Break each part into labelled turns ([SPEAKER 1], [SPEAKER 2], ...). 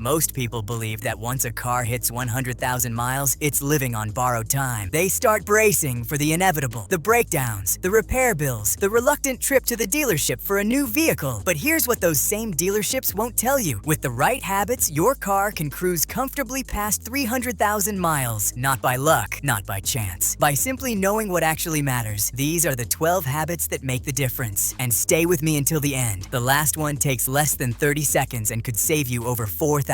[SPEAKER 1] Most people believe that once a car hits 100,000 miles, it's living on borrowed time. They start bracing for the inevitable, the breakdowns, the repair bills, the reluctant trip to the dealership for a new vehicle. But here's what those same dealerships won't tell you. With the right habits, your car can cruise comfortably past 300,000 miles. Not by luck, not by chance. By simply knowing what actually matters. These are the 12 habits that make the difference. And stay with me until the end. The last one takes less than 30 seconds and could save you over $4,000.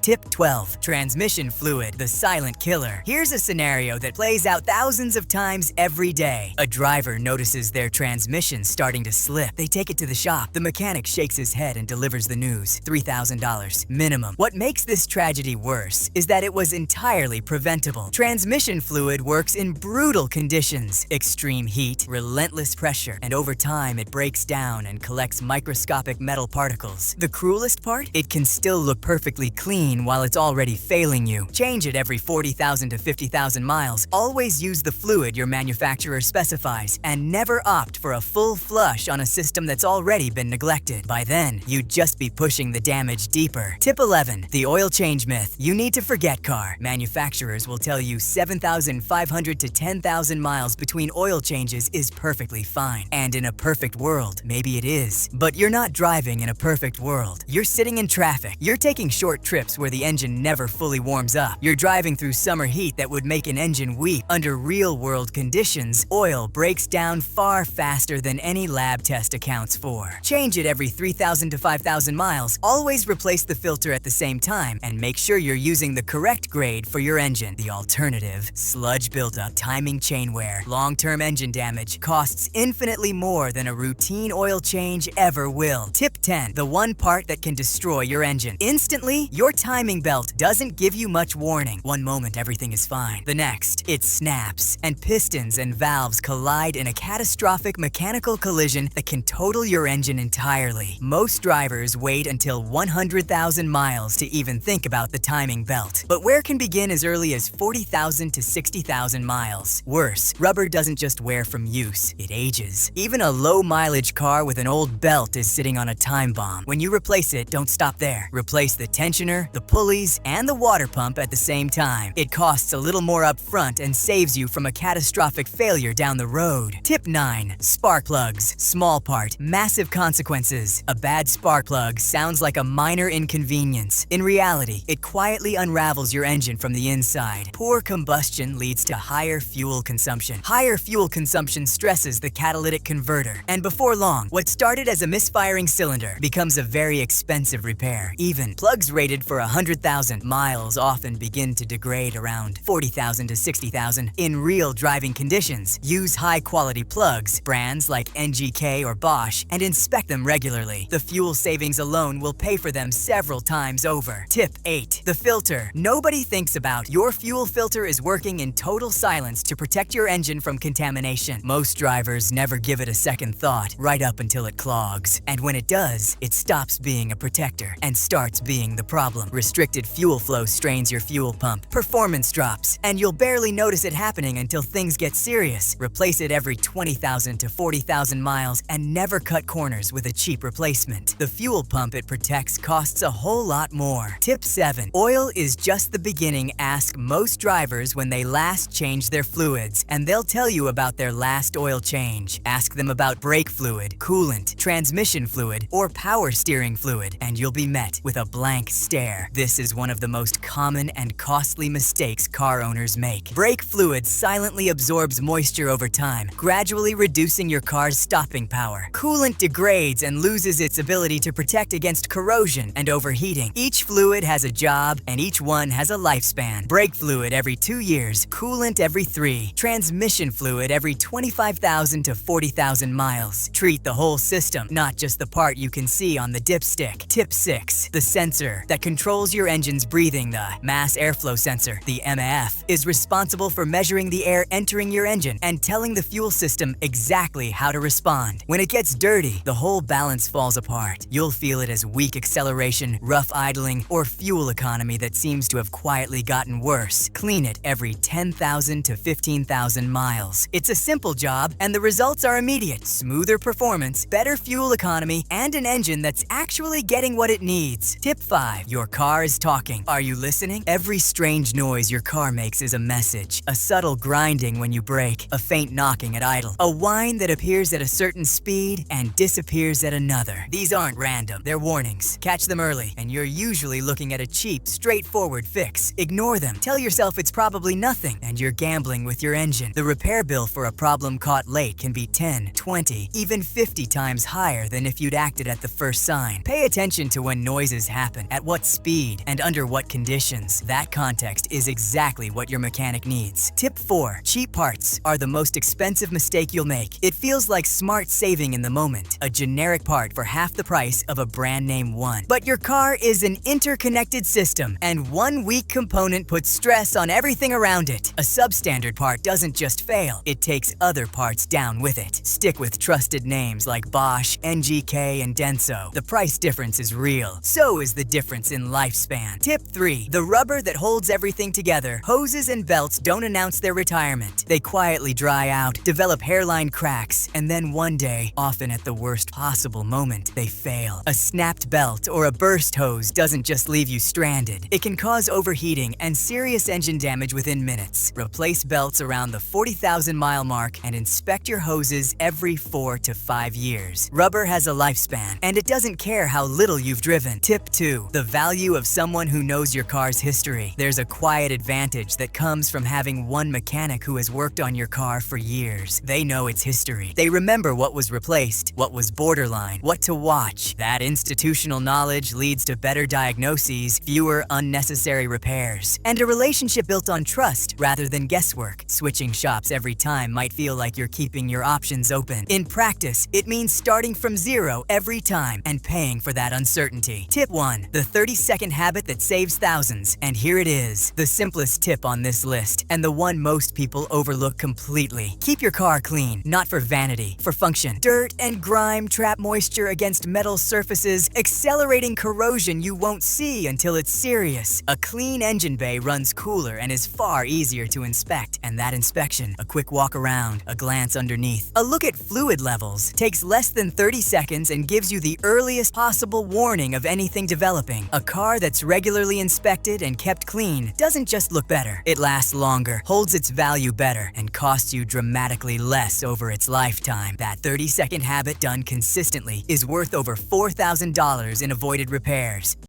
[SPEAKER 1] Tip 12. Transmission fluid, the silent killer. Here's a scenario that plays out thousands of times every day. A driver notices their transmission starting to slip. They take it to the shop. The mechanic shakes his head and delivers the news. $3,000 minimum. What makes this tragedy worse is that it was entirely preventable. Transmission fluid works in brutal conditions. Extreme heat, relentless pressure, and over time it breaks down and collects microscopic metal particles. The cruelest part? It can still look perfectly clean while it's already failing you. Change it every 40,000 to 50,000 miles. Always use the fluid your manufacturer specifies, and never opt for a full flush on a system that's already been neglected. By then, you'd just be pushing the damage deeper. Tip 11. The oil change myth. You need to forget car. Manufacturers will tell you 7,500 to 10,000 miles between oil changes is perfectly fine. And in a perfect world, maybe it is. But you're not driving in a perfect world. You're sitting in traffic. You're taking short trips where the engine never fully warms up. You're driving through summer heat that would make an engine weep. Under real-world conditions, oil breaks down far faster than any lab test accounts for. Change it every 3,000 to 5,000 miles. Always replace the filter at the same time, and make sure you're using the correct grade for your engine. The alternative, sludge buildup, timing chain wear, long-term engine damage, costs infinitely more than a routine oil change ever will. Tip 10. The one part that can destroy your engine. Instantly, your timing belt doesn't give you much warning. One moment everything is fine. The next, it snaps, and pistons and valves collide in a catastrophic mechanical collision that can total your engine entirely. Most drivers wait until 100,000 miles to even think about the timing belt. But wear can begin as early as 40,000 to 60,000 miles. Worse, rubber doesn't just wear from use, it ages. Even a low-mileage car with an old belt is sitting on a time bomb. When you replace it, don't stop there. Replace the tensioner, the pulleys, and the water pump at the same time. It costs a little more up front and saves you from a catastrophic failure down the road. Tip 9. Spark plugs. Small part, massive consequences. A bad spark plug sounds like a minor inconvenience. In reality, it quietly unravels your engine from the inside. Poor combustion leads to higher fuel consumption. Higher fuel consumption stresses the catalytic converter. And before long, what started as a misfiring cylinder becomes a very expensive repair. Even plugs rated for 100,000 miles often begin to degrade around 40,000 to 60,000. In real driving conditions, use high-quality plugs, brands like NGK or Bosch, and inspect them regularly. The fuel savings alone will pay for them several times over. Tip 8. The filter. Nobody thinks about your fuel filter is working in total silence to protect your engine from contamination. Most drivers never give it a second thought, right up until it clogs. And when it does, it stops being a protector and starts being the problem. Restricted fuel flow strains your fuel pump. Performance drops, and you'll barely notice it happening until things get serious. Replace it every 20,000 to 40,000 miles and never cut corners with a cheap replacement. The fuel pump it protects costs a whole lot more. Tip 7. Oil is just the beginning. Ask most drivers when they last changed their fluids, and they'll tell you about their last oil change. Ask them about brake fluid, coolant, transmission fluid, or power steering fluid, and you'll be met with a blank stare. This is one of the most common and costly mistakes car owners make. Brake fluid silently absorbs moisture over time, gradually reducing your car's stopping power. Coolant degrades and loses its ability to protect against corrosion and overheating. Each fluid has a job, and each one has a lifespan. Brake fluid every 2 years, coolant every 3, transmission fluid every 25,000 to 40,000 miles. Treat the whole system, not just the part you can see on the dipstick. Tip 6. The sensor that controls your engine's breathing. The mass airflow sensor, the MAF, is responsible for measuring the air entering your engine and telling the fuel system exactly how to respond. When it gets dirty, the whole balance falls apart. You'll feel it as weak acceleration, rough idling, handling, or fuel economy that seems to have quietly gotten worse. Clean it every 10,000 to 15,000 miles. It's a simple job, and the results are immediate. Smoother performance, better fuel economy, and an engine that's actually getting what it needs. Tip 5. Your car is talking. Are you listening? Every strange noise your car makes is a message. A subtle grinding when you brake, a faint knocking at idle, a whine that appears at a certain speed and disappears at another. These aren't random, they're warnings. Catch them early, and you're usually looking at a cheap, straightforward fix. Ignore them. Tell yourself it's probably nothing, and you're gambling with your engine. The repair bill for a problem caught late can be 10, 20, even 50 times higher than if you'd acted at the first sign. Pay attention to when noises happen, at what speed, and under what conditions. That context is exactly what your mechanic needs. Tip 4. Cheap parts are the most expensive mistake you'll make. It feels like smart saving in the moment, a generic part for half the price of a brand name one. But your car is an interconnected system, and one weak component puts stress on everything around it. A substandard part doesn't just fail, it takes other parts down with it. Stick with trusted names like Bosch, NGK, and Denso. The price difference is real. So is the difference in lifespan. Tip 3. The rubber that holds everything together. Hoses and belts don't announce their retirement. They quietly dry out, develop hairline cracks, and then one day, often at the worst possible moment, they fail. A snapped belt or a burst hose doesn't just leave you stranded. It can cause overheating and serious engine damage within minutes. Replace belts around the 40,000-mile mark and inspect your hoses every 4 to 5 years. Rubber has a lifespan, and it doesn't care how little you've driven. Tip 2. The value of someone who knows your car's history. There's a quiet advantage that comes from having one mechanic who has worked on your car for years. They know its history. They remember what was replaced, what was borderline, what to watch. That institutional knowledge leads to better diagnoses, fewer unnecessary repairs, and a relationship built on trust rather than guesswork. Switching shops every time might feel like you're keeping your options open. In practice, it means starting from zero every time and paying for that uncertainty. Tip 1. The 30-second habit that saves thousands. And here it is, the simplest tip on this list, and the one most people overlook completely. Keep your car clean, not for vanity, for function. Dirt and grime trap moisture against metal surfaces, accelerating corrosion you won't see until it's serious. A clean engine bay runs cooler and is far easier to inspect, and that inspection, a quick walk around, a glance underneath, a look at fluid levels, takes less than 30 seconds and gives you the earliest possible warning of anything developing. A car that's regularly inspected and kept clean doesn't just look better, it lasts longer, holds its value better, and costs you dramatically less over its lifetime. That 30-second habit done consistently is worth over $4,000 in avoided repairs.